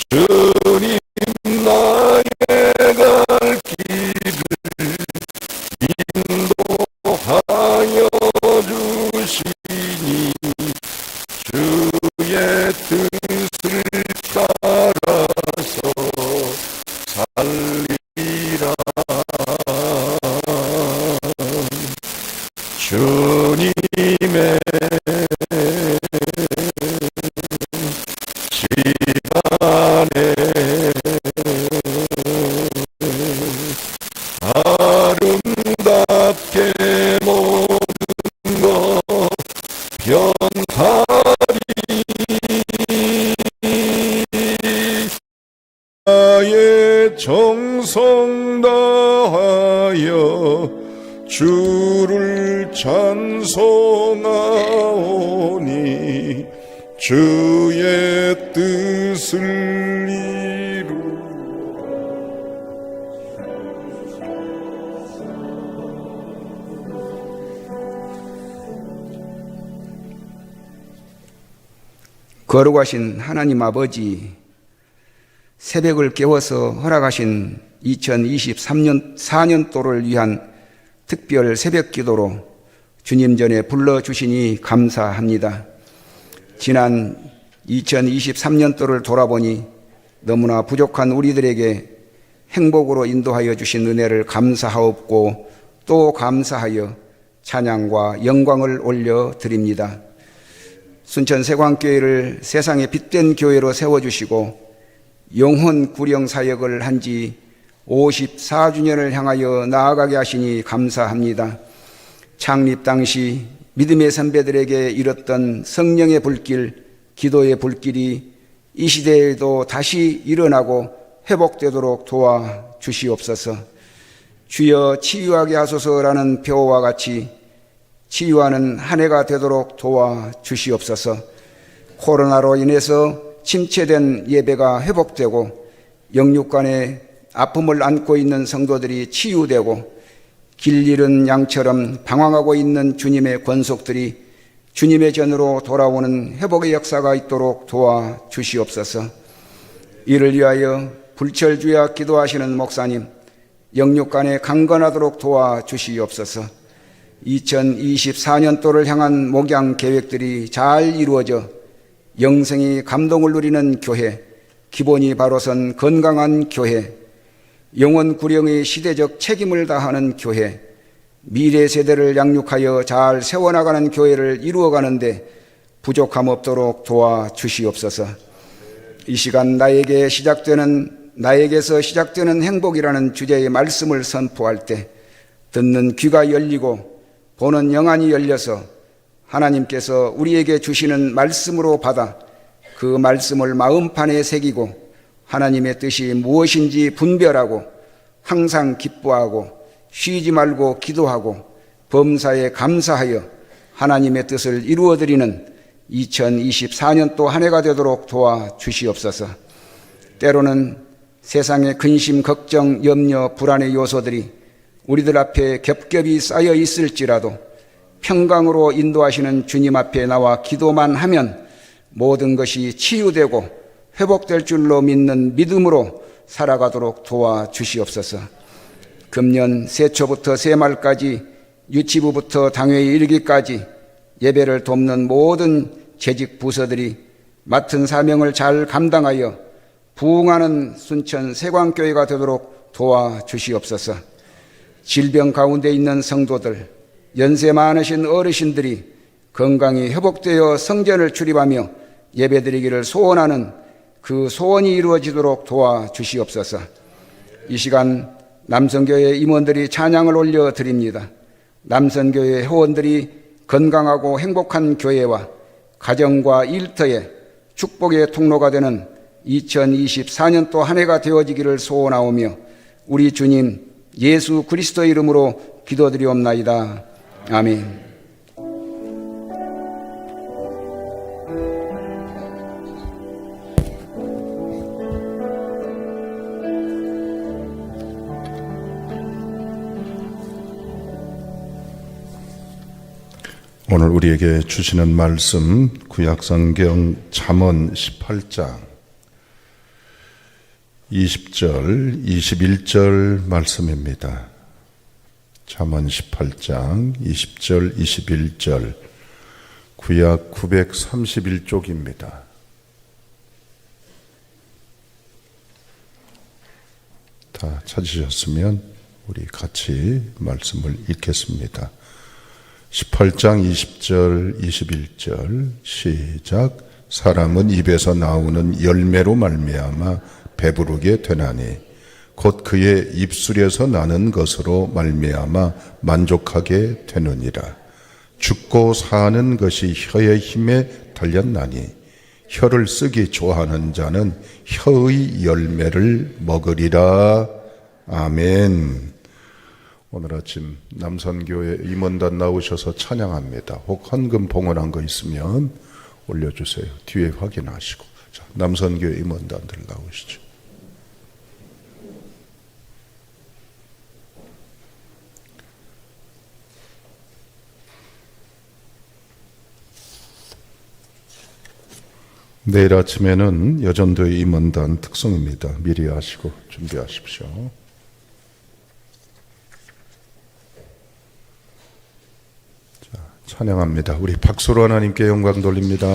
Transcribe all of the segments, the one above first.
주님 나의 갈 길을 인도하여 주시니 주의 뜻을 따라서 살리라. 주님의 시간에 아름답게 모든 것 변하리. 나의 정성 다하여 주를 찬송하오니 주의 뜻을 이루라. 거룩하신 하나님 아버지, 새벽을 깨워서 허락하신 2023년도를 위한 특별 새벽 기도로 주님 전에 불러주시니 감사합니다. 지난 2023년도를 돌아보니 너무나 부족한 우리들에게 행복으로 인도하여 주신 은혜를 감사하옵고 또 감사하여 찬양과 영광을 올려드립니다. 순천 세광교회를 세상의 빛된 교회로 세워주시고 영혼 구령 사역을 한 지 54주년을 향하여 나아가게 하시니 감사합니다. 창립 당시 믿음의 선배들에게 일었던 성령의 불길, 기도의 불길이 이 시대에도 다시 일어나고 회복되도록 도와주시옵소서. 주여 치유하게 하소서라는 표어와 같이 치유하는 한 해가 되도록 도와주시옵소서. 코로나로 인해서 침체된 예배가 회복되고 영육간의 아픔을 안고 있는 성도들이 치유되고 길 잃은 양처럼 방황하고 있는 주님의 권속들이 주님의 전으로 돌아오는 회복의 역사가 있도록 도와주시옵소서. 이를 위하여 불철주야 기도하시는 목사님, 영육간에 강건하도록 도와주시옵소서. 2024년도를 향한 목양 계획들이 잘 이루어져 영생이 감동을 누리는 교회, 기본이 바로선 건강한 교회, 영혼 구령의 시대적 책임을 다하는 교회, 미래 세대를 양육하여 잘 세워나가는 교회를 이루어가는데 부족함 없도록 도와주시옵소서. 이 시간 나에게서 시작되는 행복이라는 주제의 말씀을 선포할 때 듣는 귀가 열리고 보는 영안이 열려서 하나님께서 우리에게 주시는 말씀으로 받아 그 말씀을 마음판에 새기고 하나님의 뜻이 무엇인지 분별하고 항상 기뻐하고 쉬지 말고 기도하고 범사에 감사하여 하나님의 뜻을 이루어드리는 2024년도 한 해가 되도록 도와주시옵소서. 때로는 세상의 근심, 걱정, 염려, 불안의 요소들이 우리들 앞에 겹겹이 쌓여 있을지라도 평강으로 인도하시는 주님 앞에 나와 기도만 하면 모든 것이 치유되고 회복될 줄로 믿는 믿음으로 살아가도록 도와주시옵소서. 금년 새초부터 새말까지 유치부부터 당회에 이르기까지 예배를 돕는 모든 재직 부서들이 맡은 사명을 잘 감당하여 부흥하는 순천 세광교회가 되도록 도와주시옵소서. 질병 가운데 있는 성도들, 연세 많으신 어르신들이 건강이 회복되어 성전을 출입하며 예배드리기를 소원하는 그 소원이 이루어지도록 도와주시옵소서. 이 시간 남성교회 임원들이 찬양을 올려드립니다. 남성교회 회원들이 건강하고 행복한 교회와 가정과 일터에 축복의 통로가 되는 2024년도 한 해가 되어지기를 소원하오며 우리 주님 예수 그리스도의 이름으로 기도드리옵나이다. 아멘. 오늘 우리에게 주시는 말씀 구약성경 잠언 18장 20절 21절 말씀입니다. 잠언 18장 20절 21절 구약 931쪽입니다. 다 찾으셨으면 우리 같이 말씀을 읽겠습니다. 18장 20절 21절 시작. 사람은 입에서 나오는 열매로 말미암아 배부르게 되나니 곧 그의 입술에서 나는 것으로 말미암아 만족하게 되느니라. 죽고 사는 것이 혀의 힘에 달렸나니 혀를 쓰기 좋아하는 자는 혀의 열매를 먹으리라. 아멘. 오늘 아침 남산교회 임원단 나오셔서 찬양합니다. 혹 헌금 봉헌한 거 있으면 올려주세요. 뒤에 확인하시고. 자, 남산교회 임원단들 나오시죠. 내일 아침에는 여전도의 임원단 특송입니다. 미리 하시고 준비하십시오. 자, 찬양합니다. 우리 박수로 하나님께 영광 돌립니다.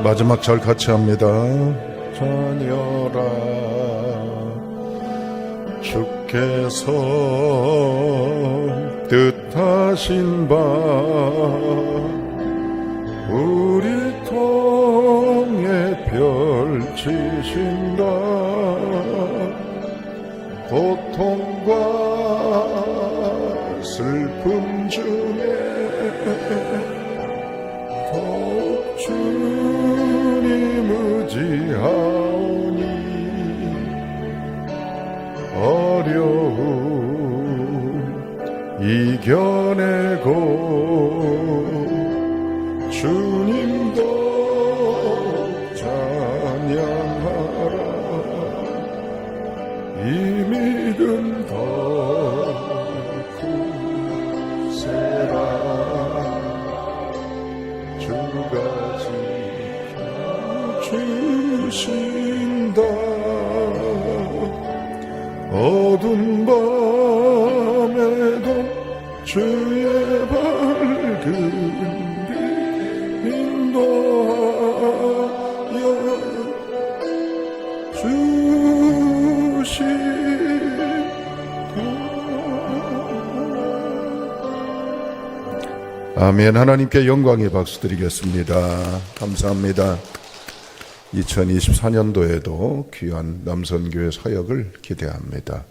마지막 절 같이 합니다. 자녀라 주께서 뜻하신 바 우리 통해 펼치신다. 고통과 슬픔 중에 더욱 주님 의지하오니 어려움 이겨내고 주님도 찬양하라. 이 믿음 더 굳세라. 주가 지켜주신다. 어두운 밤에도 주의 밝은 빛 인도하여 주신다. 아멘. 하나님께 영광의 박수 드리겠습니다. 감사합니다. 2024년도에도 귀한 남선교회 사역을 기대합니다.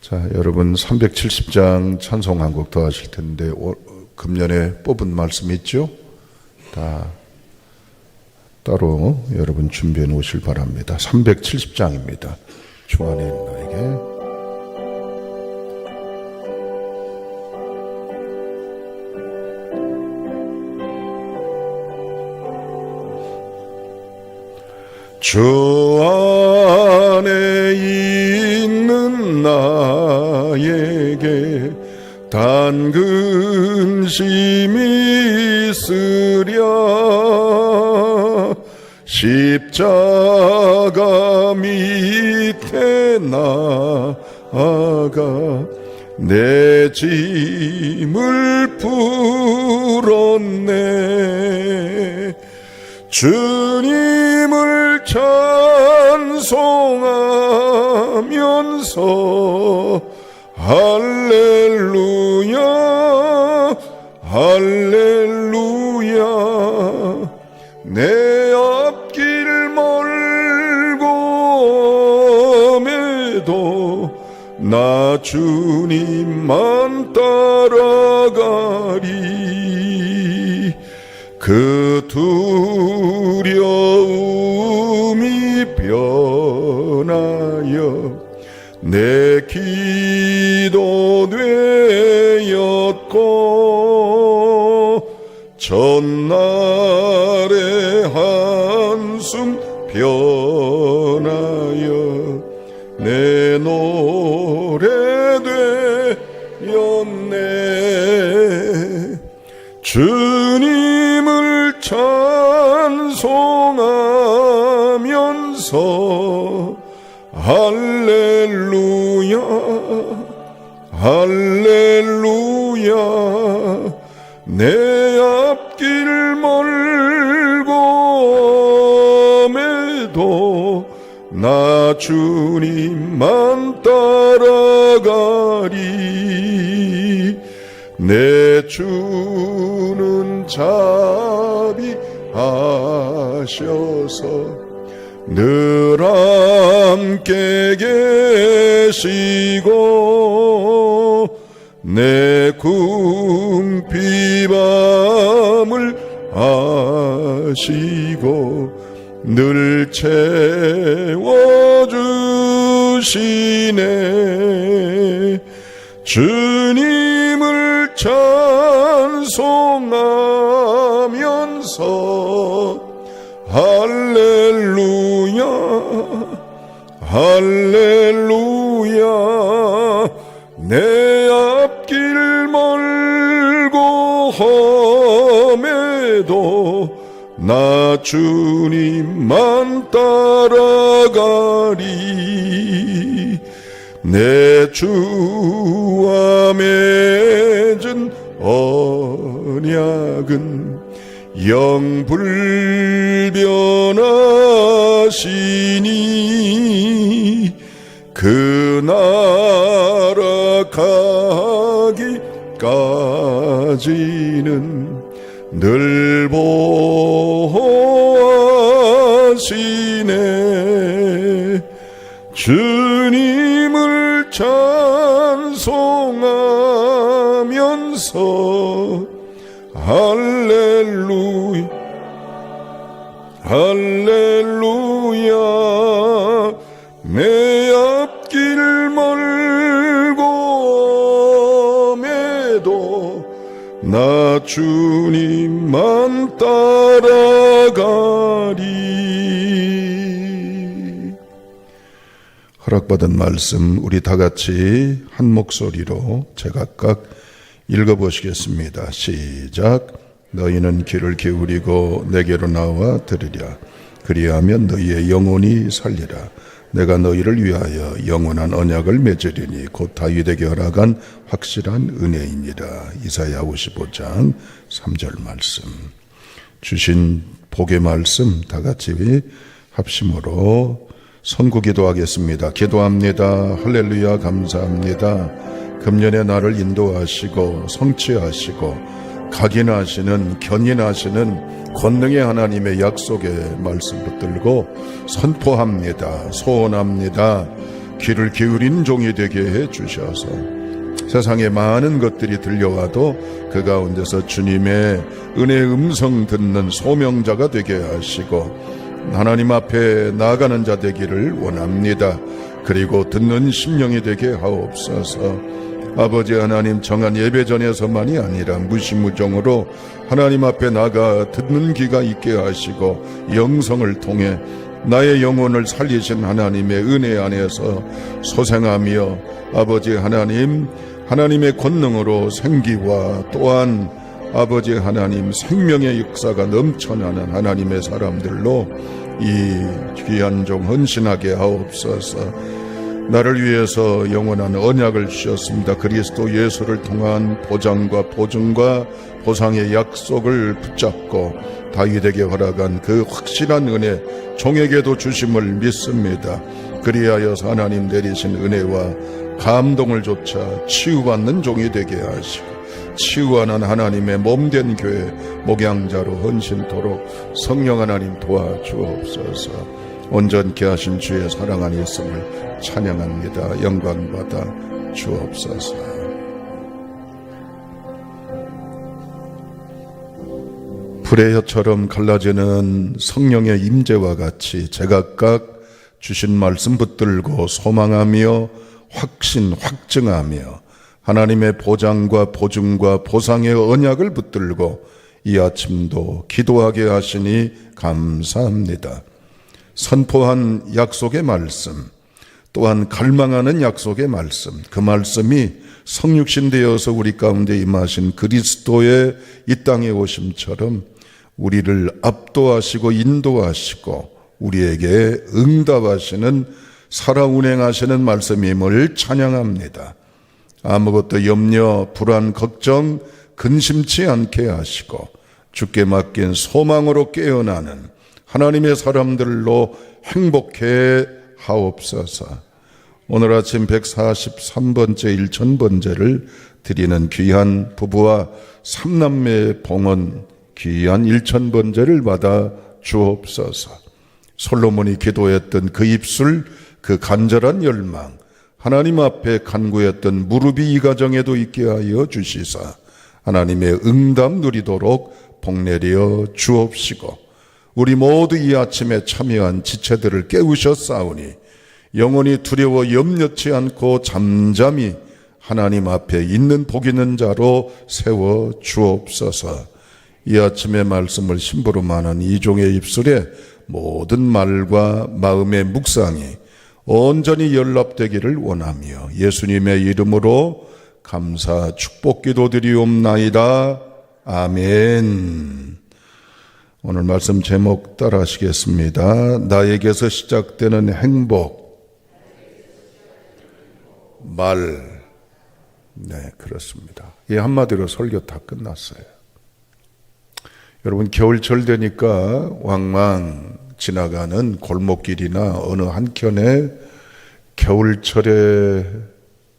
자, 여러분 370장 찬송 한 곡 더 하실 텐데 금년에 뽑은 말씀 있죠? 다 따로 여러분 준비해 놓으실 바랍니다. 370장입니다. 주 안에 있는 나에게. 주 안에 있는 나에게 단 근심이 있으랴. 십자가 밑에 나아가 내 짐을 풀었네. 주님을 찬송하면서 할렐루야 할렐루야. 내 앞길 멀고매도 나 주님만 따라가리. 그 두려움이 변하여 내 기도 되었고 전날의 한숨 변하여 내 노래 되었네. 주님을 찬송하면서 할렐루야 할렐루야. 내 앞길 멀고매도 나 주님만 따라가리. 내 주는 자비하셔서 늘 함께 계시고 내 궁핍함을 아시고 늘 채워주시네. 주님을 찬송하면서 할렐루야 할렐루야. 내 앞길 멀고 험해도 나 주님만 따라가리. 내 주와 맺은 언약은 영불 변하시니 그 나라 가기까지는 늘 보호하시네. 주님을 찬송하면서 할렐루야 할렐루야 내 앞길 멀고 매도 나 주님만 따라가리. 허락받은 말씀 우리 다 같이 한 목소리로 제각각 읽어보시겠습니다. 시작. 너희는 귀를 기울이고 내게로 나와 들으랴. 그리하면 너희의 영혼이 살리라. 내가 너희를 위하여 영원한 언약을 맺으리니 곧 다윗에게 허락한 확실한 은혜이니라. 이사야 55장 3절 말씀. 주신 복의 말씀 다 같이 합심으로 선구기도 하겠습니다. 기도합니다. 할렐루야 감사합니다. 금년에 나를 인도하시고 성취하시고 각인하시는 견인하시는 권능의 하나님의 약속의 말씀 붙들고 선포합니다. 소원합니다. 귀를 기울인 종이 되게 해주셔서 세상에 많은 것들이 들려와도 그 가운데서 주님의 은혜의 음성 듣는 소명자가 되게 하시고 하나님 앞에 나아가는 자 되기를 원합니다. 그리고 듣는 심령이 되게 하옵소서. 아버지 하나님, 정한 예배전에서만이 아니라 무시무정으로 하나님 앞에 나가 듣는 귀가 있게 하시고 영성을 통해 나의 영혼을 살리신 하나님의 은혜 안에서 소생하며 아버지 하나님, 하나님의 권능으로 생기와 또한 아버지 하나님 생명의 역사가 넘쳐나는 하나님의 사람들로 이 귀한 종 헌신하게 하옵소서. 나를 위해서 영원한 언약을 주셨습니다. 그리스도 예수를 통한 보장과 보증과 보상의 약속을 붙잡고 다윗에게 허락한 그 확실한 은혜 종에게도 주심을 믿습니다. 그리하여서 하나님 내리신 은혜와 감동을 조차 치유받는 종이 되게 하시고 치유하는 하나님의 몸된 교회 목양자로 헌신토록 성령 하나님 도와주옵소서. 온전케 하신 주의 사랑 안에 있음을 찬양합니다. 영광받아 주옵소서. 불의 혀처럼 갈라지는 성령의 임재와 같이 제각각 주신 말씀 붙들고 소망하며 확증하며 하나님의 보장과 보증과 보상의 언약을 붙들고 이 아침도 기도하게 하시니 감사합니다. 선포한 약속의 말씀, 또한 갈망하는 약속의 말씀, 그 말씀이 성육신 되어서 우리 가운데 임하신 그리스도의 이 땅에 오심처럼 우리를 압도하시고 인도하시고 우리에게 응답하시는 살아 운행하시는 말씀임을 찬양합니다. 아무것도 염려, 불안, 걱정, 근심치 않게 하시고 주께 맡긴 소망으로 깨어나는 하나님의 사람들로 행복해 하옵소서. 오늘 아침 143번째 1000번제를 드리는 귀한 부부와 삼남매의 봉헌 귀한 1000번제를 받아 주옵소서. 솔로몬이 기도했던 그 입술, 그 간절한 열망, 하나님 앞에 간구했던 무릎이 이 가정에도 있게 하여 주시사 하나님의 응답 누리도록 복내려 주옵시고 우리 모두 이 아침에 참여한 지체들을 깨우셨사오니 영원히 두려워 염려치 않고 잠잠히 하나님 앞에 있는 복 있는 자로 세워 주옵소서. 이 아침의 말씀을 심부름 하는 이종의 입술에 모든 말과 마음의 묵상이 온전히 연락되기를 원하며 예수님의 이름으로 감사 축복 기도드리옵나이다. 아멘. 오늘 말씀 제목 따라 하시겠습니다. 나에게서 시작되는 행복. 말. 네, 그렇습니다. 이 한마디로 설교 다 끝났어요. 여러분 겨울철 되니까 왕왕 지나가는 골목길이나 어느 한켠에 겨울철에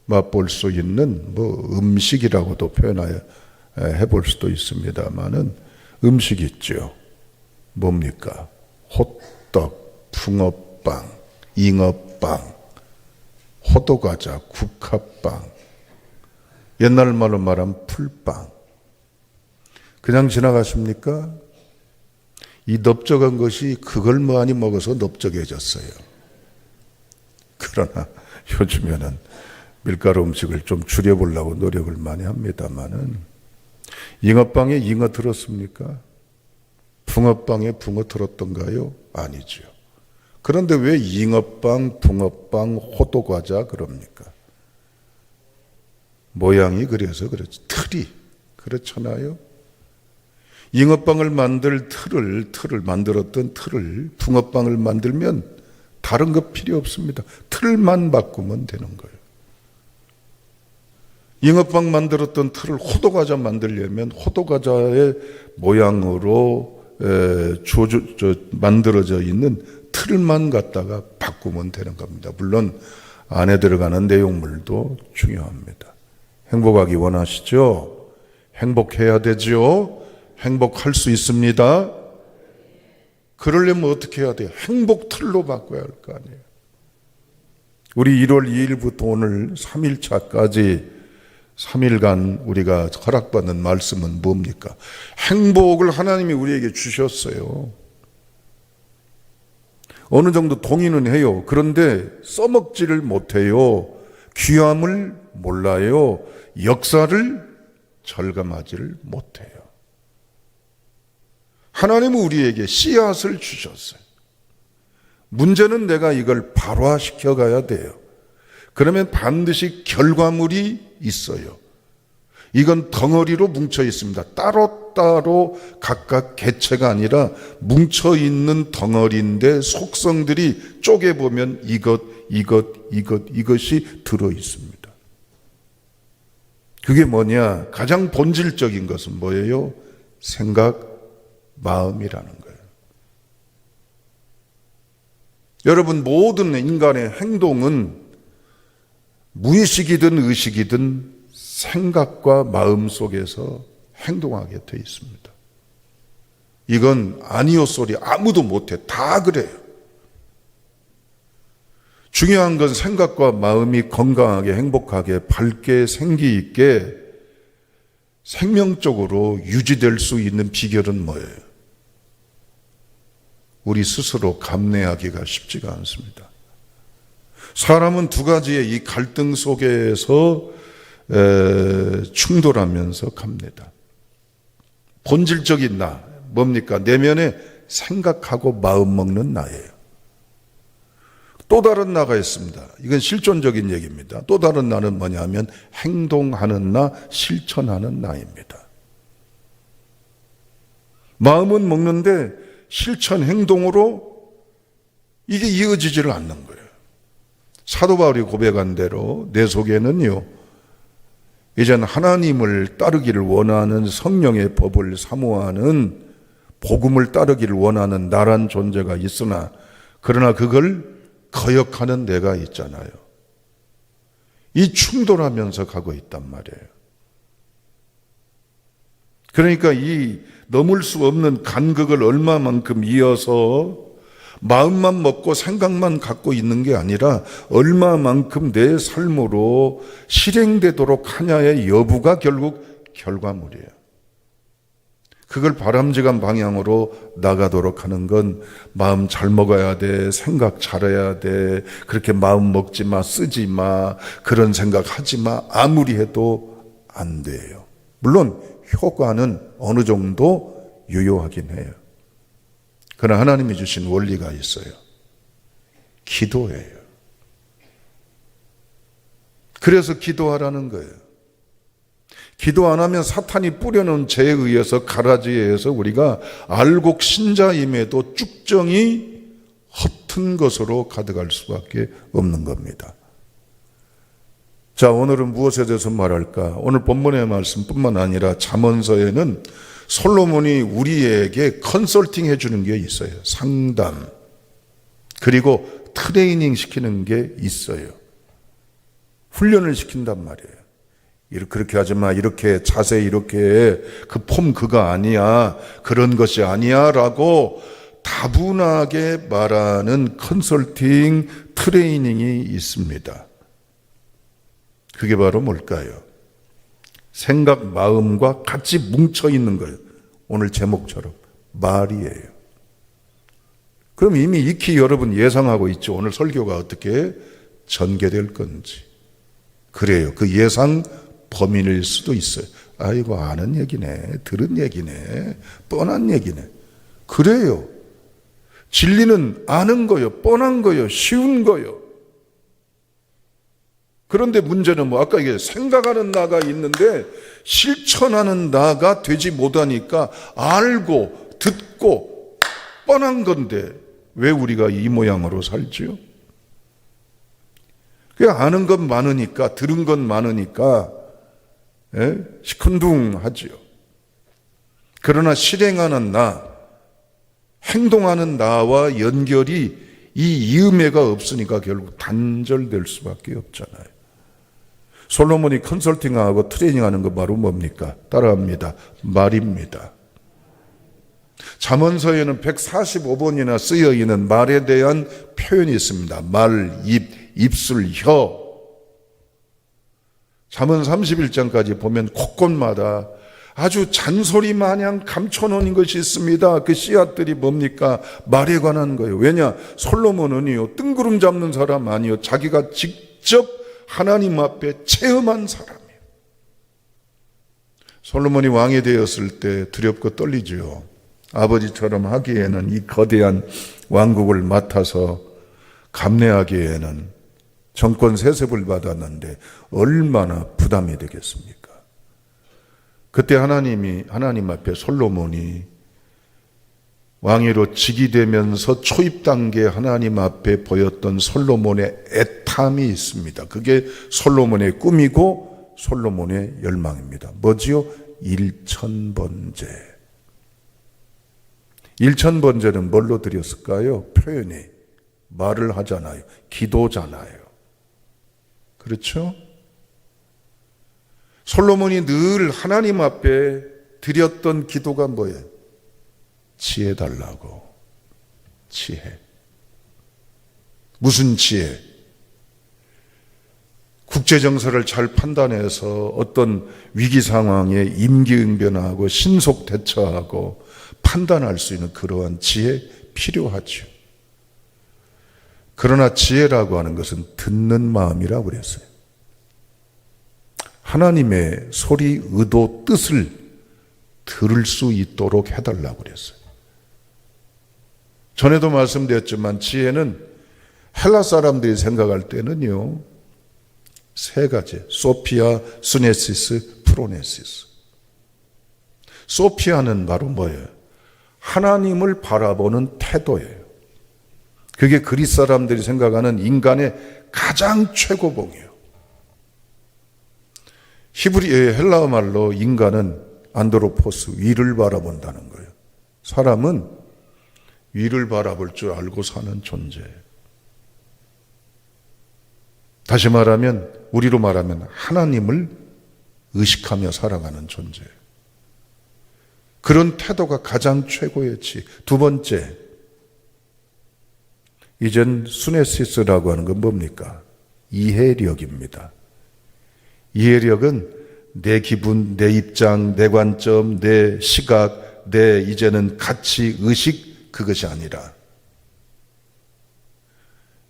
맛볼 수 있는 음식이라고도 해볼 수도 있습니다만은 음식 있죠. 뭡니까? 호떡, 붕어빵, 잉어빵, 호두과자, 국화빵, 옛날 말로 말하면 풀빵. 그냥 지나가십니까? 이 넓적한 것이 그걸 많이 먹어서 넓적해졌어요. 그러나 요즘에는 밀가루 음식을 좀 줄여보려고 노력을 많이 합니다만은 잉어빵에 잉어 들었습니까? 붕어빵에 붕어 들었던가요? 아니죠. 그런데 왜 잉어빵, 붕어빵, 호두과자 그럽니까? 모양이 그래서 그렇지. 틀이 그렇잖아요. 잉어빵을 만들 틀을 만들었던 틀을 붕어빵을 만들면 다른 거 필요 없습니다. 틀만 바꾸면 되는 거예요. 잉어빵 만들었던 틀을 호두과자 만들려면 호두과자의 모양으로 만들어져 있는 틀만 갖다가 바꾸면 되는 겁니다. 물론 안에 들어가는 내용물도 중요합니다. 행복하기 원하시죠? 행복해야 되죠? 행복할 수 있습니다. 그러려면 어떻게 해야 돼요? 행복 틀로 바꿔야 할 거 아니에요. 우리 1월 2일부터 오늘 3일차까지 3일간 우리가 허락받는 말씀은 뭡니까? 행복을 하나님이 우리에게 주셨어요. 어느 정도 동의는 해요. 그런데 써먹지를 못해요. 귀함을 몰라요. 역사를 절감하지를 못해요. 하나님은 우리에게 씨앗을 주셨어요. 문제는 내가 이걸 발화시켜 가야 돼요. 그러면 반드시 결과물이 있어요. 이건 덩어리로 뭉쳐 있습니다. 따로따로 각각 개체가 아니라 뭉쳐 있는 덩어리인데 속성들이 쪼개보면 이것이 들어 있습니다. 그게 뭐냐? 가장 본질적인 것은 뭐예요? 생각, 마음이라는 거예요. 여러분, 모든 인간의 행동은 무의식이든 의식이든 생각과 마음 속에서 행동하게 돼 있습니다. 이건 아니요 소리 아무도 못해. 다 그래요. 중요한 건 생각과 마음이 건강하게 행복하게 밝게 생기 있게 생명적으로 유지될 수 있는 비결은 뭐예요? 우리 스스로 감내하기가 쉽지가 않습니다. 사람은 두 가지의 이 갈등 속에서 충돌하면서 갑니다. 본질적인 나, 뭡니까? 내면에 생각하고 마음 먹는 나예요. 또 다른 나가 있습니다. 이건 실존적인 얘기입니다. 또 다른 나는 뭐냐면 행동하는 나, 실천하는 나입니다. 마음은 먹는데 실천 행동으로 이게 이어지지를 않는 거예요. 사도 바울이 고백한 대로 내 속에는요, 이젠 하나님을 따르기를 원하는 성령의 법을 사모하는 복음을 따르기를 원하는 나란 존재가 있으나 그러나 그걸 거역하는 내가 있잖아요. 이 충돌하면서 가고 있단 말이에요. 그러니까 이 넘을 수 없는 간극을 얼마만큼 이어서 마음만 먹고 생각만 갖고 있는 게 아니라 얼마만큼 내 삶으로 실행되도록 하냐의 여부가 결국 결과물이에요. 그걸 바람직한 방향으로 나가도록 하는 건 마음 잘 먹어야 돼, 생각 잘해야 돼, 그렇게 마음 먹지 마, 쓰지 마, 그런 생각 하지 마, 아무리 해도 안 돼요. 물론 효과는 어느 정도 유효하긴 해요. 그러나 하나님이 주신 원리가 있어요. 기도예요. 그래서 기도하라는 거예요. 기도 안 하면 사탄이 뿌려놓은 죄에 의해서 가라지에 의해서 우리가 알곡 신자임에도 쭉정이 허튼 것으로 가득할 수밖에 없는 겁니다. 자, 오늘은 무엇에 대해서 말할까? 오늘 본문의 말씀뿐만 아니라 잠언서에는 솔로몬이 우리에게 컨설팅 해주는 게 있어요. 상담. 그리고 트레이닝 시키는 게 있어요. 훈련을 시킨단 말이에요. 그렇게 하지 마. 이렇게 자세 이렇게 해. 그 폼 그거 아니야. 그런 것이 아니야. 라고 다분하게 말하는 컨설팅 트레이닝이 있습니다. 그게 바로 뭘까요? 생각, 마음과 같이 뭉쳐 있는 거예요. 오늘 제목처럼 말이에요. 그럼 이미 익히 여러분 예상하고 있죠. 오늘 설교가 어떻게 전개될 건지. 그래요. 그 예상 범인일 수도 있어요. 아이고, 아는 얘기네. 들은 얘기네. 뻔한 얘기네. 그래요. 진리는 아는 거요. 뻔한 거요. 쉬운 거요. 그런데 문제는 아까 이게 생각하는 나가 있는데 실천하는 나가 되지 못하니까 알고 듣고 뻔한 건데 왜 우리가 이 모양으로 살지요? 그냥 아는 것 많으니까, 들은 것 많으니까, 시큰둥하지요. 그러나 실행하는 나, 행동하는 나와 연결이 이 이음애가 없으니까 결국 단절될 수밖에 없잖아요. 솔로몬이 컨설팅하고 트레이닝하는 거 바로 뭡니까? 따라합니다. 말입니다. 잠언서에는 145번이나 쓰여 있는 말에 대한 표현이 있습니다. 말, 입, 입술, 혀. 잠언 31장까지 보면 곳곳마다 아주 잔소리 마냥 감춰놓은 것이 있습니다. 그 씨앗들이 뭡니까? 말에 관한 거예요. 왜냐? 솔로몬은요, 뜬구름 잡는 사람 아니요, 자기가 직접 하나님 앞에 체험한 사람이에요. 솔로몬이 왕이 되었을 때 두렵고 떨리죠. 아버지처럼 하기에는 이 거대한 왕국을 맡아서 감내하기에는 정권 세습을 받았는데 얼마나 부담이 되겠습니까? 그때 하나님 앞에 솔로몬이 왕위로 즉위되면서 초입 단계 하나님 앞에 보였던 솔로몬의 애탐이 있습니다. 그게 솔로몬의 꿈이고 솔로몬의 열망입니다. 뭐지요? 일천번제. 일천번제는 뭘로 드렸을까요? 표현이. 말을 하잖아요. 기도잖아요. 그렇죠? 솔로몬이 늘 하나님 앞에 드렸던 기도가 뭐예요? 지혜 달라고. 지혜. 무슨 지혜? 국제정세를 잘 판단해서 어떤 위기 상황에 임기응변하고 신속 대처하고 판단할 수 있는 그러한 지혜 필요하죠. 그러나 지혜라고 하는 것은 듣는 마음이라고 그랬어요. 하나님의 소리, 의도, 뜻을 들을 수 있도록 해달라고 그랬어요. 전에도 말씀드렸지만 지혜는 헬라 사람들이 생각할 때는요, 세 가지. 소피아, 수네시스, 프로네시스. 소피아는 바로 뭐예요? 하나님을 바라보는 태도예요. 그게 그리스 사람들이 생각하는 인간의 가장 최고봉이에요. 헬라어 말로 인간은 안드로포스, 위를 바라본다는 거예요. 사람은 위를 바라볼 줄 알고 사는 존재예요. 다시 말하면, 우리로 말하면 하나님을 의식하며 살아가는 존재예요. 그런 태도가 가장 최고의 지. 두 번째, 이젠 수네시스라고 하는 건 뭡니까? 이해력입니다. 이해력은 내 기분, 내 입장, 내 관점, 내 시각, 내 이제는 가치, 의식, 그것이 아니라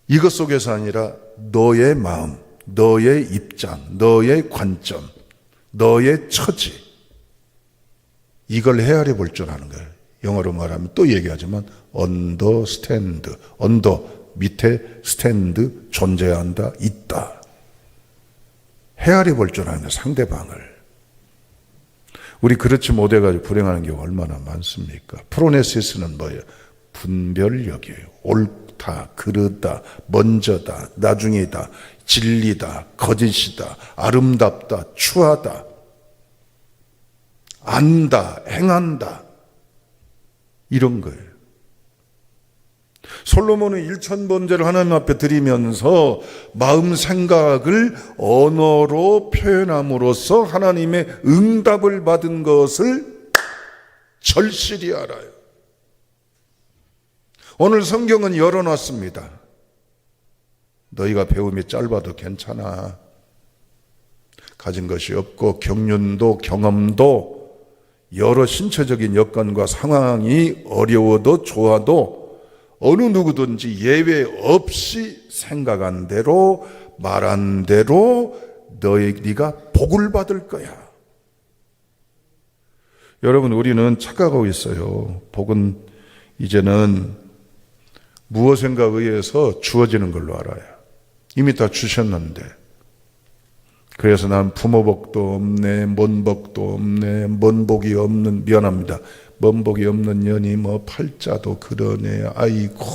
이것 속에서 아니라 너의 마음, 너의 입장, 너의 관점, 너의 처지, 이걸 헤아려 볼 줄 아는 거예요. 영어로 말하면 또 얘기하지만 understand, under 밑에 stand 존재한다, 있다. 헤아려 볼 줄 아는 거예요, 상대방을. 우리 그렇지 못해가지고 불행하는 경우가 얼마나 많습니까? 프로네시스는 뭐예요? 분별력이에요. 옳다, 그르다, 먼저다, 나중이다, 진리다, 거짓이다, 아름답다, 추하다. 안다, 행한다. 이런 거예요. 솔로몬은 일천번제를 하나님 앞에 드리면서 마음 생각을 언어로 표현함으로써 하나님의 응답을 받은 것을 절실히 알아요. 오늘 성경은 열어놨습니다. 너희가 배움이 짧아도 괜찮아. 가진 것이 없고 경륜도 경험도 여러 신체적인 여건과 상황이 어려워도 좋아도 어느 누구든지 예외 없이 생각한 대로 말한 대로 네가 복을 받을 거야. 여러분, 우리는 착각하고 있어요. 복은 이제는 무엇인가 의해서 주어지는 걸로 알아요. 이미 다 주셨는데. 그래서 난 부모 복도 없네, 뭔 복도 없네, 뭔 복이 없는, 미안합니다. 뭔 복이 없는 년이 뭐 팔자도 그러네, 아이고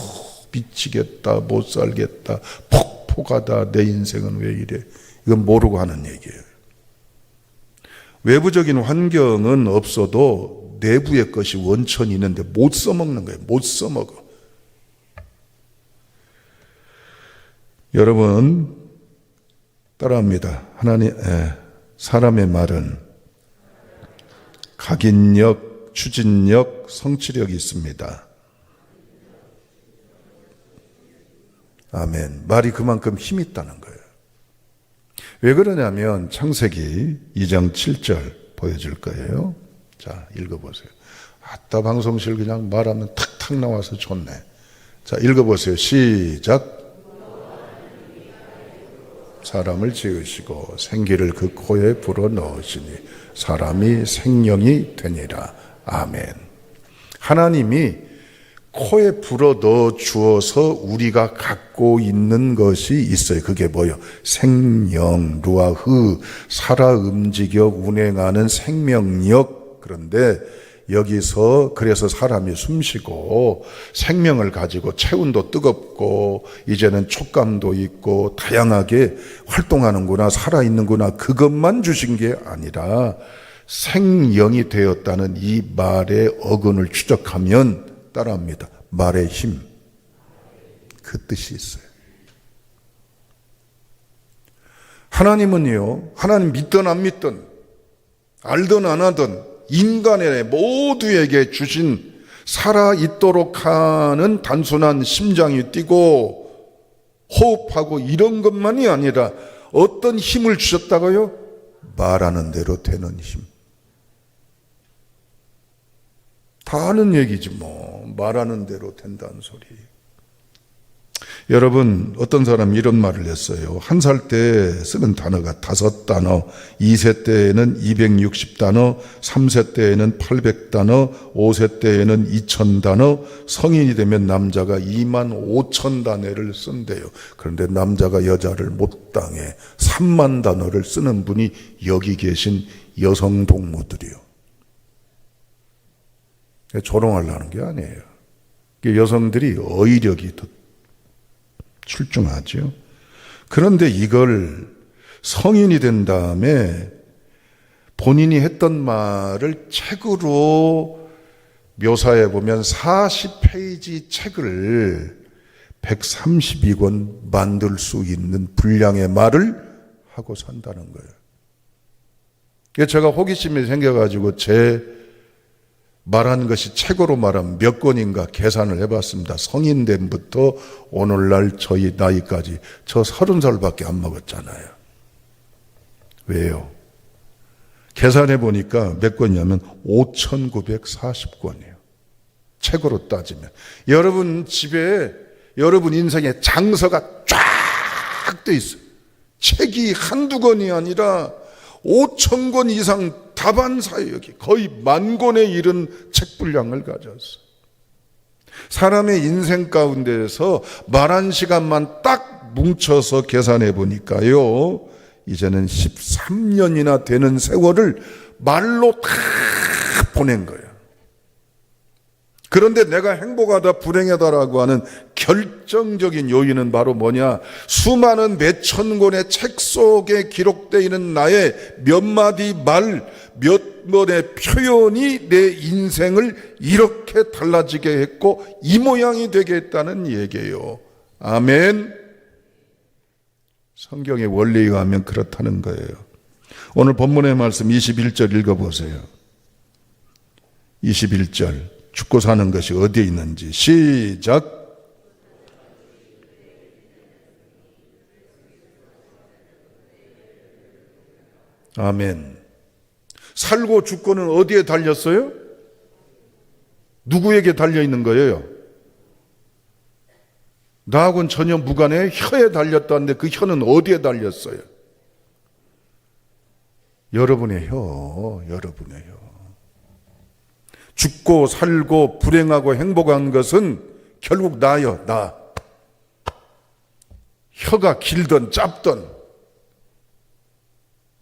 미치겠다, 못 살겠다, 폭폭하다, 내 인생은 왜 이래. 이건 모르고 하는 얘기예요. 외부적인 환경은 없어도 내부의 것이 원천이 있는데 못 써먹는 거예요. 못 써먹어. 여러분 따라합니다. 사람의 말은 각인력, 추진력, 성취력이 있습니다. 아멘. 말이 그만큼 힘이 있다는 거예요. 왜 그러냐면 창세기 2장 7절 보여줄 거예요. 자, 읽어보세요. 아따, 방송실 그냥 말하면 탁탁 나와서 좋네. 자, 읽어보세요. 시작. 사람을 지으시고 생기를 그 코에 불어넣으시니 사람이 생명이 되니라. 아멘. 하나님이 코에 불어넣어 주어서 우리가 갖고 있는 것이 있어요. 그게 뭐예요? 생명, 루아흐, 살아 움직여 운행하는 생명력. 그런데 여기서 그래서 사람이 숨쉬고 생명을 가지고 체온도 뜨겁고 이제는 촉감도 있고 다양하게 활동하는구나, 살아있는구나, 그것만 주신 게 아니라 생영이 되었다는 이 말의 어근을 추적하면 따라합니다. 말의 힘, 그 뜻이 있어요. 하나님은요, 하나님 믿든 안 믿든 알든 안 하든 인간의 모두에게 주신 살아있도록 하는 단순한 심장이 뛰고 호흡하고 이런 것만이 아니라 어떤 힘을 주셨다고요? 말하는 대로 되는 힘. 다 아는 얘기지 뭐. 말하는 대로 된다는 소리. 여러분, 어떤 사람이 이런 말을 했어요. 1살 때 쓰는 단어가 5단어, 2세 때에는 260단어, 3세 때에는 800단어, 5세 때에는 2000단어, 성인이 되면 남자가 25,000단어를 쓴대요. 그런데 남자가 여자를 못 당해 3만 단어를 쓰는 분이 여기 계신 여성 동무들이요. 조롱하려는 게 아니에요. 여성들이 어휘력이 더 출중하죠. 그런데 이걸 성인이 된 다음에 본인이 했던 말을 책으로 묘사해 보면 40페이지 책을 132권 만들 수 있는 분량의 말을 하고 산다는 거예요. 제가 호기심이 생겨가지고 제 말한 것이 책으로 말하면 몇 권인가 계산을 해봤습니다. 성인됨부터 오늘날 저희 나이까지 저 30살밖에 안 먹었잖아요. 왜요? 계산해 보니까 몇 권이냐면 5,940권이에요. 책으로 따지면. 여러분 집에 여러분 인생에 장서가 쫙 돼 있어요. 책이 한두 권이 아니라 5,000권 이상 다반사예요. 여기 거의 10,000권에 이른 책 분량을 가졌어요. 사람의 인생 가운데에서 말한 시간만 딱 뭉쳐서 계산해 보니까요, 이제는 13년이나 되는 세월을 말로 다 보낸 거예요. 그런데 내가 행복하다 불행하다라고 하는 결정적인 요인은 바로 뭐냐? 수많은 몇천 권의 책 속에 기록되어 있는 나의 몇 마디 말, 몇 번의 표현이 내 인생을 이렇게 달라지게 했고 이 모양이 되게 했다는 얘기예요. 아멘. 성경의 원리에 의하면 그렇다는 거예요. 오늘 본문의 말씀 21절 읽어보세요. 21절 죽고 사는 것이 어디에 있는지 시작. 아멘. 살고 죽고는 어디에 달렸어요? 누구에게 달려있는 거예요? 나하고는 전혀 무관해. 혀에 달렸다는데 그 혀는 어디에 달렸어요? 여러분의 혀, 여러분의 혀. 죽고 살고 불행하고 행복한 것은 결국 나요, 나. 혀가 길든 짧든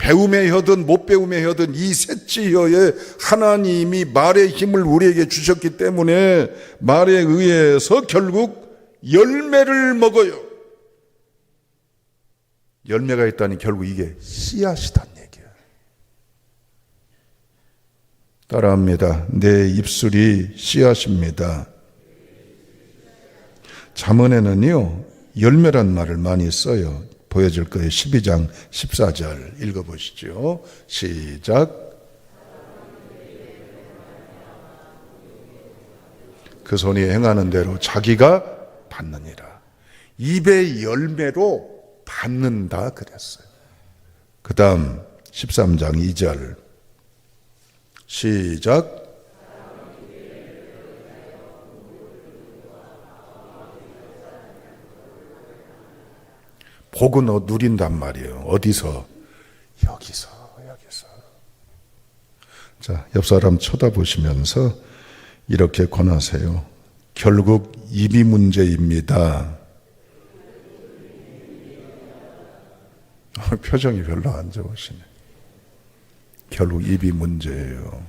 배움의 혀든 못 배움의 혀든 이 셋째 혀에 하나님이 말의 힘을 우리에게 주셨기 때문에 말에 의해서 결국 열매를 먹어요. 열매가 있다니 결국 이게 씨앗이란 얘기야. 따라합니다. 내 입술이 씨앗입니다. 잠언에는요 열매란 말을 많이 써요. 보여줄 거예요. 12장 14절 읽어보시죠. 시작. 그 손이 행하는 대로 자기가 받느니라. 입의 열매로 받는다 그랬어요. 그 다음 13장 2절 시작. 복은 누린단 말이에요. 어디서? 여기서. 자, 옆 사람 쳐다보시면서 이렇게 권하세요. 결국 입이 문제입니다. 표정이 별로 안 좋으시네. 결국 입이 문제예요.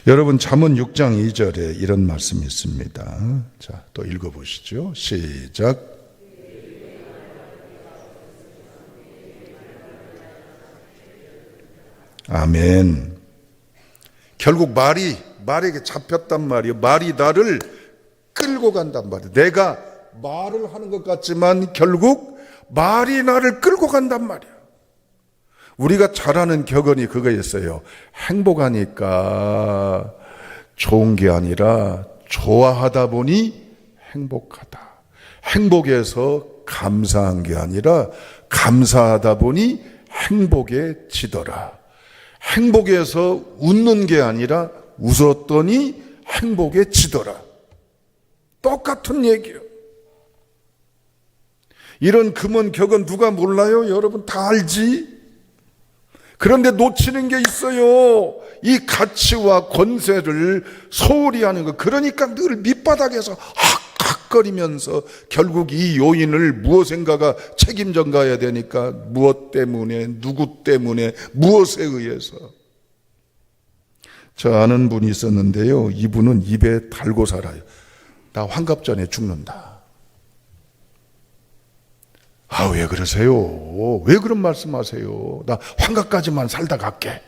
여러분 잠언 6장 2절에 이런 말씀이 있습니다. 자, 또 읽어보시죠. 시작. 아멘. 결국 말에게 잡혔단 말이에요. 말이 나를 끌고 간단 말이에요. 내가 말을 하는 것 같지만 결국 말이 나를 끌고 간단 말이에요. 우리가 잘 아는 격언이 그거였어요. 행복하니까 좋은 게 아니라 좋아하다 보니 행복하다. 행복해서 감사한 게 아니라 감사하다 보니 행복해지더라. 행복해서 웃는 게 아니라 웃었더니 행복해지더라. 똑같은 얘기예요. 이런 금은 격은 누가 몰라요? 여러분 다 알지? 그런데 놓치는 게 있어요. 이 가치와 권세를 소홀히 하는 거. 그러니까 늘 밑바닥에서 헉헉거리면서 결국 이 요인을 무엇인가가 책임져 가야 되니까 무엇 때문에, 누구 때문에, 무엇에 의해서. 저 아는 분이 있었는데요. 이분은 입에 달고 살아요. 나 환갑 전에 죽는다. 아, 왜 그러세요? 왜 그런 말씀하세요? 나 환갑까지만 살다 갈게.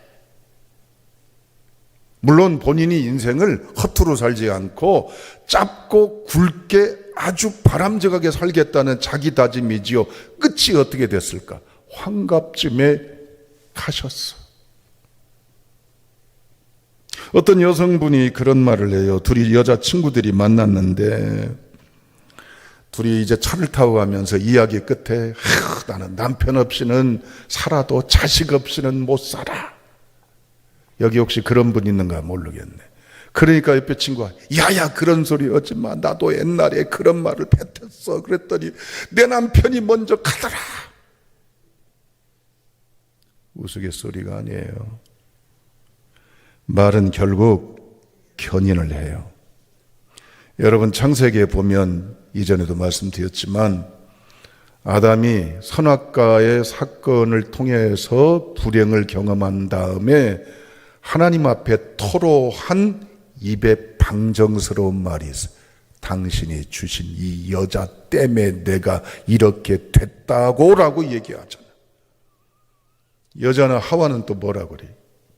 물론 본인이 인생을 허투루 살지 않고 짧고 굵게 아주 바람직하게 살겠다는 자기 다짐이지요. 끝이 어떻게 됐을까? 환갑쯤에 가셨어. 어떤 여성분이 그런 말을 해요. 둘이 여자친구들이 만났는데 둘이 이제 차를 타고 가면서 이야기 끝에 나는 남편 없이는 살아도 자식 없이는 못 살아. 여기 혹시 그런 분 있는가 모르겠네. 그러니까 옆에 친구가 야야 그런 소리 하지 마. 나도 옛날에 그런 말을 뱉었어. 그랬더니 내 남편이 먼저 가더라. 우스갯소리가 아니에요. 말은 결국 견인을 해요. 여러분 창세기에 보면 이전에도 말씀드렸지만 아담이 선악과의 사건을 통해서 불행을 경험한 다음에 하나님 앞에 토로한 입에 방정스러운 말이 있어요. 당신이 주신 이 여자 때문에 내가 이렇게 됐다고 라고 얘기하잖아요. 여자는 하와는 또 뭐라 그래?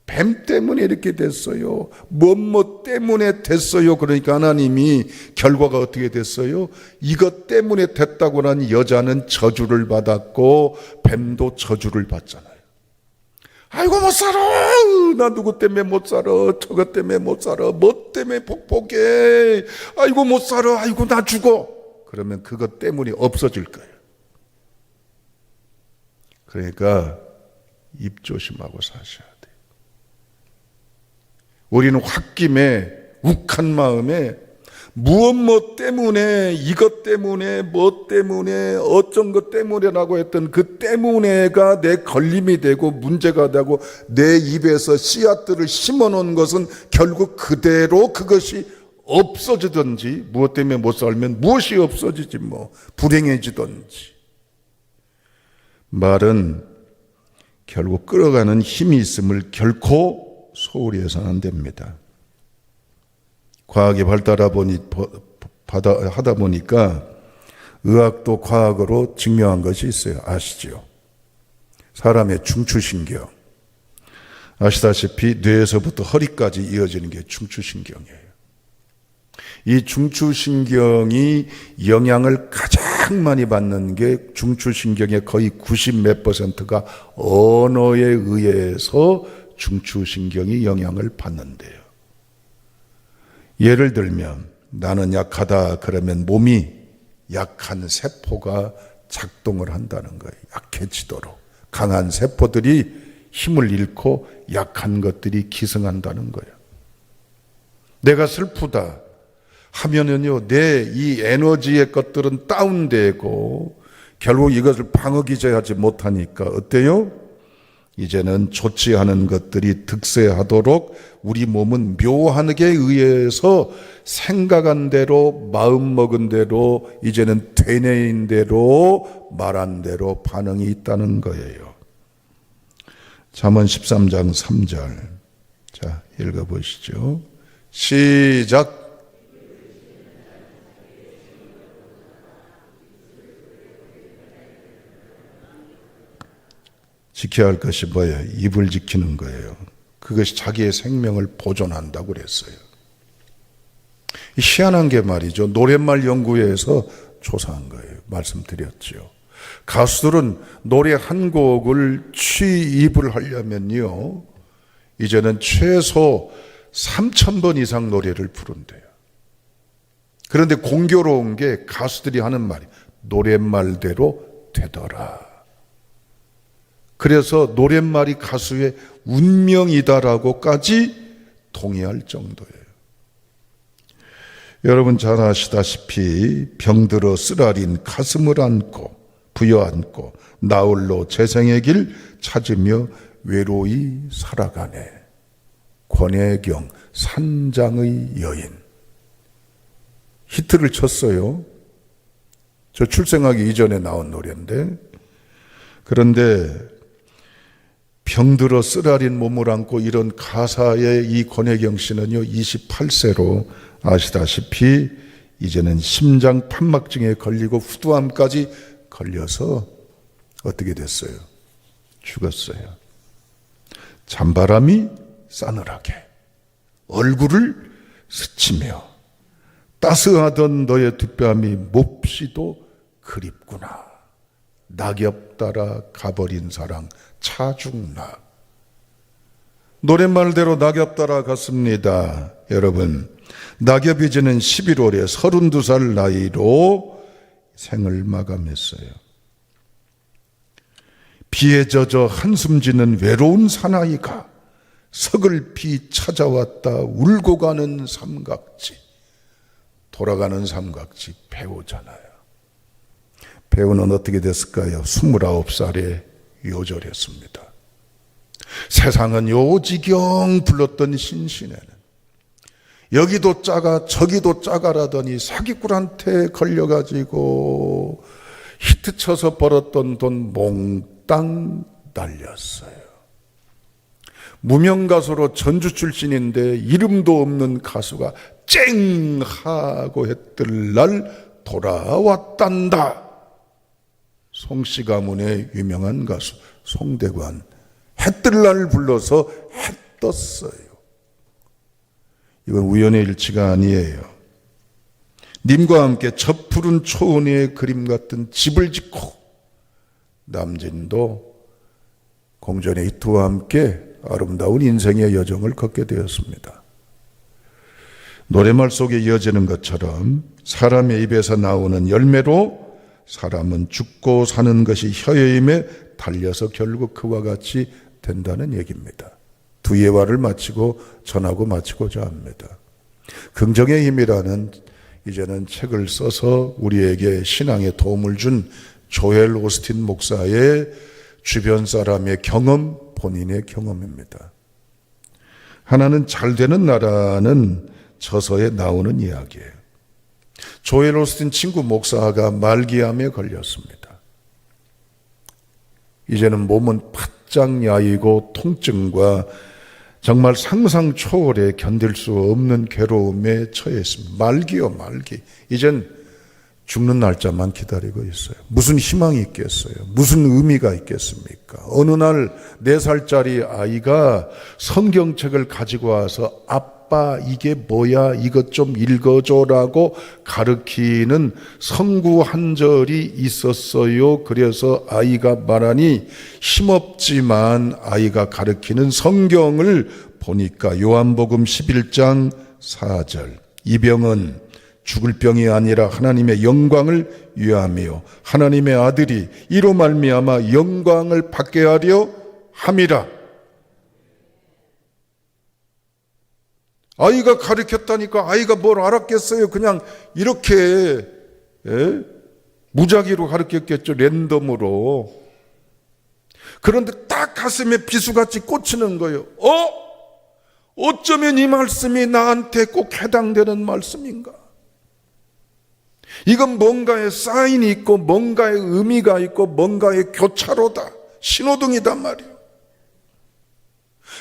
뱀 때문에 이렇게 됐어요. 뭐뭐 때문에 됐어요. 그러니까 하나님이 결과가 어떻게 됐어요? 이것 때문에 됐다고 난 여자는 저주를 받았고 뱀도 저주를 받잖아요. 아이고 못 살아. 나 누구 때문에 못 살아. 저것 때문에 못 살아. 뭐 때문에 복복해. 아이고 못 살아. 아이고 나 죽어. 그러면 그것 때문에 없어질 거예요. 그러니까 입 조심하고 사셔야 돼요. 우리는 홧김에 욱한 마음에 무엇 뭐 때문에 이것 때문에 뭐 때문에 어쩐 것 때문에라고 했던 그 때문에가 내 걸림이 되고 문제가 되고 내 입에서 씨앗들을 심어놓은 것은 결국 그대로 그것이 없어지든지 무엇 때문에 못 살면 무엇이 없어지지 뭐 불행해지든지 말은 결국 끌어가는 힘이 있음을 결코 소홀히 해서는 안 됩니다. 과학이 발달하다 보니까 의학도 과학으로 증명한 것이 있어요. 아시죠? 사람의 중추신경. 아시다시피 뇌에서부터 허리까지 이어지는 게 중추신경이에요. 이 중추신경이 영향을 가장 많이 받는 게 중추신경의 거의 90몇 %가 언어에 의해서 중추신경이 영향을 받는데요. 예를 들면 나는 약하다 그러면 몸이 약한 세포가 작동을 한다는 거예요. 약해지도록. 강한 세포들이 힘을 잃고 약한 것들이 기승한다는 거예요. 내가 슬프다 하면은요, 내 이 에너지의 것들은 다운되고 결국 이것을 방어기제하지 못하니까 어때요? 이제는 좋지 않은 것들이 득세하도록 우리 몸은 묘하게 의해서 생각한 대로 마음 먹은 대로 이제는 되뇌인 대로 말한 대로 반응이 있다는 거예요. 잠언 13장 3절 자 읽어보시죠. 시작. 지켜야 할 것이 뭐예요? 입을 지키는 거예요. 그것이 자기의 생명을 보존한다고 그랬어요. 희한한 게 말이죠. 노랫말 연구회에서 조사한 거예요. 말씀드렸죠. 가수들은 노래 한 곡을 취입을 하려면요, 이제는 최소 3,000번 이상 노래를 부른대요. 그런데 공교로운 게 가수들이 하는 말이 노랫말대로 되더라. 그래서 노랫말이 가수의 운명이다라고까지 동의할 정도예요. 여러분 잘 아시다시피 병들어 쓰라린 가슴을 안고 부여안고 나홀로 재생의 길 찾으며 외로이 살아가네. 권혜경 산장의 여인. 히트를 쳤어요. 저 출생하기 이전에 나온 노래인데, 그런데 병들어 쓰라린 몸을 안고 이런 가사의 이 권혜경 씨는요, 28세로 아시다시피 이제는 심장 판막증에 걸리고 후두암까지 걸려서 어떻게 됐어요? 죽었어요. 찬바람이 싸늘하게 얼굴을 스치며 따스하던 너의 두 뺨이 몹시도 그립구나. 낙엽 따라 가버린 사랑 차중나. 노랫말대로 낙엽 따라 갔습니다. 여러분, 낙엽이 지는 11월에 32살 나이로 생을 마감했어요. 비에 젖어 한숨 지는 외로운 사나이가 서글피 찾아왔다 울고 가는 삼각지. 돌아가는 삼각지 배우잖아요. 배우는 어떻게 됐을까요? 29살에 요절했습니다. 세상은 요지경 불렀던 신신에는 여기도 짜가 저기도 짜가라더니 사기꾼한테 걸려가지고 히트쳐서 벌었던 돈 몽땅 날렸어요. 무명가수로 전주 출신인데 이름도 없는 가수가 쨍 하고 했던 날 돌아왔단다. 송씨 가문의 유명한 가수 송대관 해뜰 날 불러서 해 떴어요. 이건 우연의 일치가 아니에요. 님과 함께 저 푸른 초원의 그림 같은 집을 짓고 남진도 공전의 이투와 함께 아름다운 인생의 여정을 걷게 되었습니다. 노래말 속에 이어지는 것처럼 사람의 입에서 나오는 열매로 사람은 죽고 사는 것이 혀여임에 달려서 결국 그와 같이 된다는 얘기입니다. 두 예화를 마치고 전하고 마치고자 합니다. 긍정의 힘이라는 이제는 책을 써서 우리에게 신앙에 도움을 준 조엘 오스틴 목사의 주변 사람의 경험, 본인의 경험입니다. 하나는 잘 되는 나라는 저서에 나오는 이야기예요. 조엘 오스틴 친구 목사가 말기암에 걸렸습니다. 이제는 몸은 바짝 야이고 통증과 정말 상상 초월에 견딜 수 없는 괴로움에 처해 있습니다. 말기요, 말기. 이젠 죽는 날짜만 기다리고 있어요. 무슨 희망이 있겠어요? 무슨 의미가 있겠습니까? 어느 날 4살짜리 아이가 성경책을 가지고 와서 아빠 이게 뭐야? 이것 좀 읽어줘라고 가르치는 성구 한 절이 있었어요. 그래서 아이가 말하니 힘없지만 아이가 가르치는 성경을 보니까 요한복음 11장 4절 이 병은 죽을 병이 아니라 하나님의 영광을 위하며 하나님의 아들이 이로 말미암아 영광을 받게 하려 함이라. 아이가 가르쳤다니까 아이가 뭘 알았겠어요. 그냥 이렇게 무작위로 가르쳤겠죠. 랜덤으로. 그런데 딱 가슴에 비수같이 꽂히는 거예요. 어쩌면 이 말씀이 나한테 꼭 해당되는 말씀인가? 이건 뭔가의 사인이 있고 뭔가의 의미가 있고 뭔가의 교차로다. 신호등이단 말이에요.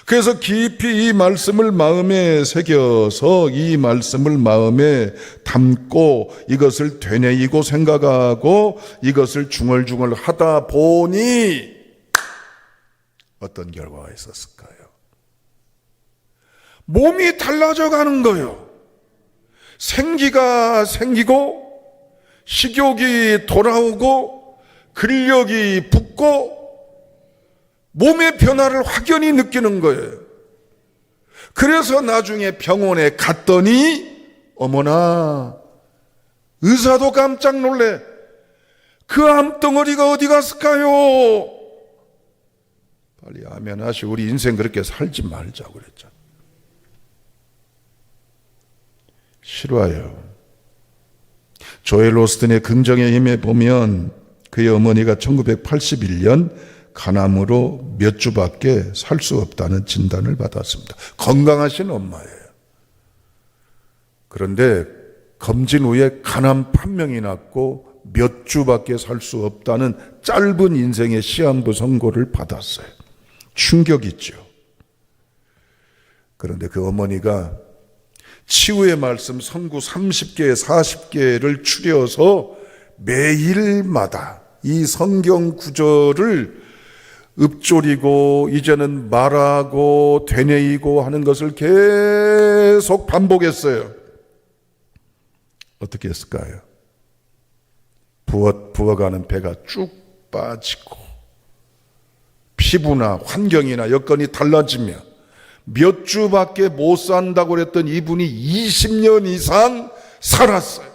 그래서 깊이 이 말씀을 마음에 새겨서 이 말씀을 마음에 담고 이것을 되뇌이고 생각하고 이것을 중얼중얼 하다 보니 어떤 결과가 있었을까요? 몸이 달라져 가는 거예요. 생기가 생기고 식욕이 돌아오고 근력이 붙고 몸의 변화를 확연히 느끼는 거예요. 그래서 나중에 병원에 갔더니 어머나 의사도 깜짝 놀래. 그 암덩어리가 어디 갔을까요? 빨리 아멘 하시고 우리 인생 그렇게 살지 말자고 그랬잖아요. 싫어요. 조엘 오스틴의 긍정의 힘에 보면 그의 어머니가 1981년 간암으로 몇 주밖에 살 수 없다는 진단을 받았습니다. 건강하신 엄마예요. 그런데 검진 후에 간암 판명이 났고 몇 주밖에 살 수 없다는 짧은 인생의 시한부 선고를 받았어요. 충격이죠. 그런데 그 어머니가 치유의 말씀 선구 30개, 40개를 추려서 매일마다 이 성경 구절을 읊조리고 이제는 말하고 되뇌이고 하는 것을 계속 반복했어요. 어떻게 했을까요? 부어가는 배가 쭉 빠지고 피부나 환경이나 여건이 달라지며 몇 주밖에 못 산다고 그랬던 이분이 20년 이상 살았어요.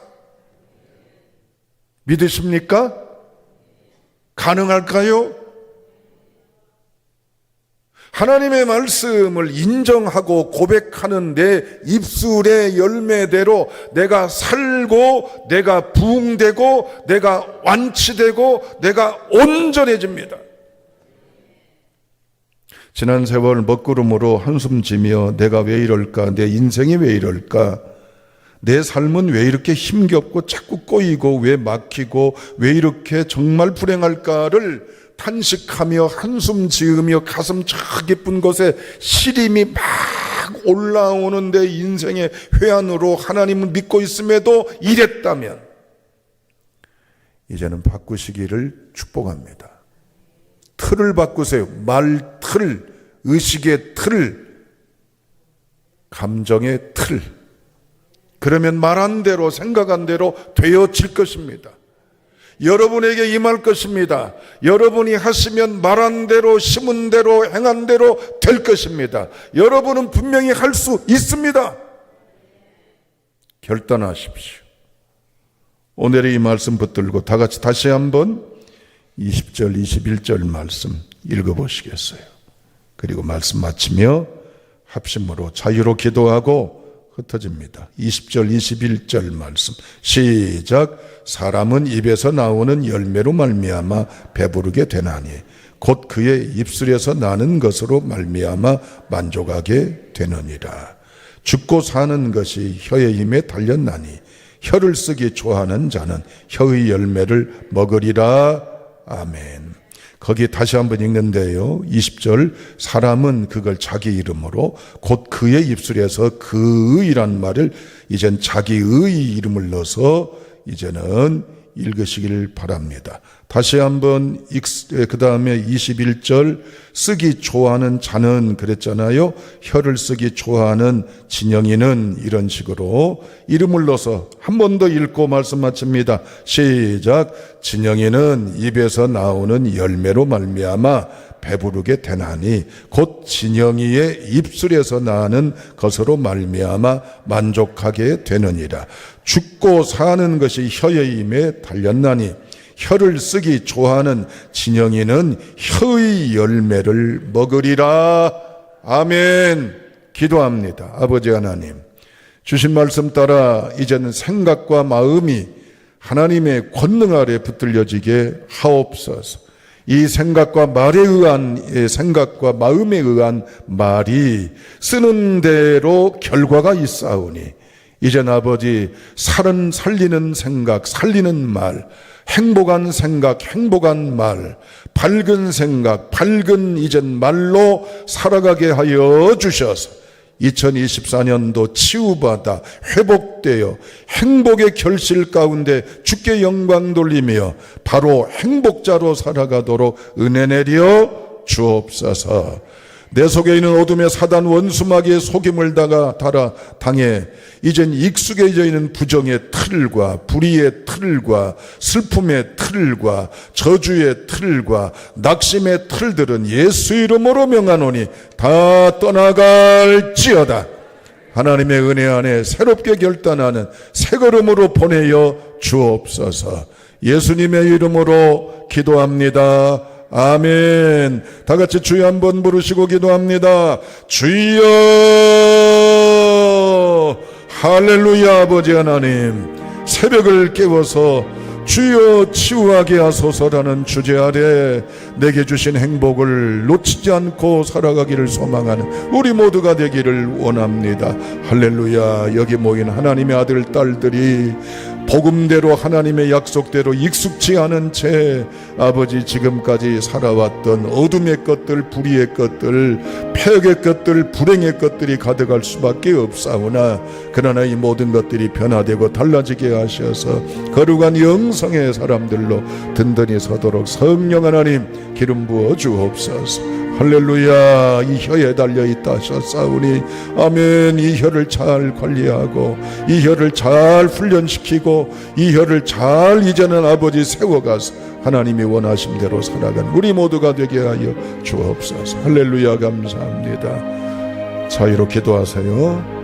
믿으십니까? 가능할까요? 하나님의 말씀을 인정하고 고백하는 내 입술의 열매대로 내가 살고 내가 부흥되고 내가 완치되고 내가 온전해집니다. 지난 세월 먹구름으로 한숨 지며 내가 왜 이럴까? 내 인생이 왜 이럴까? 내 삶은 왜 이렇게 힘겹고 자꾸 꼬이고 왜 막히고 왜 이렇게 정말 불행할까를 탄식하며 한숨 지으며 가슴 저 깊은 곳에 시림이 막 올라오는 내 인생의 회한으로 하나님을 믿고 있음에도 이랬다면 이제는 바꾸시기를 축복합니다. 틀을 바꾸세요. 말 틀, 의식의 틀, 감정의 틀. 그러면 말한 대로 생각한 대로 되어질 것입니다. 여러분에게 임할 것입니다. 여러분이 하시면 말한 대로 심은 대로 행한 대로 될 것입니다. 여러분은 분명히 할 수 있습니다. 결단하십시오. 오늘의 이 말씀 붙들고 다 같이 다시 한번 20절 21절 말씀 읽어보시겠어요? 그리고 말씀 마치며 합심으로 자유로 기도하고 흩어집니다. 20절 21절 말씀 시작. 사람은 입에서 나오는 열매로 말미암아 배부르게 되나니 곧 그의 입술에서 나는 것으로 말미암아 만족하게 되느니라. 죽고 사는 것이 혀의 힘에 달렸나니 혀를 쓰기 좋아하는 자는 혀의 열매를 먹으리라. 아멘. 거기 다시 한번 읽는데요. 20절 사람은 그걸 자기 이름으로 곧 그의 입술에서 그의란 말을 이젠 자기의 이름을 넣어서 이제는 읽으시길 바랍니다. 다시 한번 그 다음에 21절 쓰기 좋아하는 자는 그랬잖아요. 혀를 쓰기 좋아하는 진영이는 이런 식으로 이름을 넣어서 한 번 더 읽고 말씀 마칩니다. 시작. 진영이는 입에서 나오는 열매로 말미암아 배부르게 되나니 곧 진영이의 입술에서 나는 것으로 말미암아 만족하게 되느니라. 죽고 사는 것이 혀의 힘에 달렸나니 혀를 쓰기 좋아하는 진영이는 혀의 열매를 먹으리라. 아멘. 기도합니다. 아버지 하나님, 주신 말씀 따라 이제는 생각과 마음이 하나님의 권능 아래 붙들려지게 하옵소서. 이 생각과 말에 의한 생각과 마음에 의한 말이 쓰는 대로 결과가 있사오니 이젠 아버지 살리는 생각, 살리는 말, 행복한 생각, 행복한 말, 밝은 생각, 밝은 이젠 말로 살아가게 하여 주셔서 2024년도 치유받아 회복되어 행복의 결실 가운데 주께 영광 돌리며 바로 행복자로 살아가도록 은혜 내려 주옵소서. 내 속에 있는 어둠의 사단 원수마귀의 속임을 당해 이젠 익숙해져 있는 부정의 틀과 불의의 틀과 슬픔의 틀과 저주의 틀과 낙심의 틀들은 예수 이름으로 명하노니 다 떠나갈지어다. 하나님의 은혜 안에 새롭게 결단하는 새 걸음으로 보내어 주옵소서. 예수님의 이름으로 기도합니다. 아멘. 다 같이 주여 한번 부르시고 기도합니다. 주여. 할렐루야. 아버지 하나님, 새벽을 깨워서 주여 치유하게 하소서라는 주제 아래 내게 주신 행복을 놓치지 않고 살아가기를 소망하는 우리 모두가 되기를 원합니다. 할렐루야. 여기 모인 하나님의 아들 딸들이 복음대로 하나님의 약속대로 익숙치 않은 채 아버지 지금까지 살아왔던 어둠의 것들, 불의의 것들, 폐역의 것들, 불행의 것들이 가득할 수밖에 없사오나 그러나 이 모든 것들이 변화되고 달라지게 하셔서 거룩한 영성의 사람들로 든든히 서도록 성령 하나님 기름 부어 주옵소서. 할렐루야. 이 혀에 달려있다 하셨사오니 아멘. 이 혀를 잘 관리하고 이 혀를 잘 훈련시키고 이 혀를 잘 이제는 아버지 세워가서 하나님이 원하신 대로 살아간 우리 모두가 되게 하여 주옵소서. 할렐루야. 감사합니다. 자유로 기도하세요.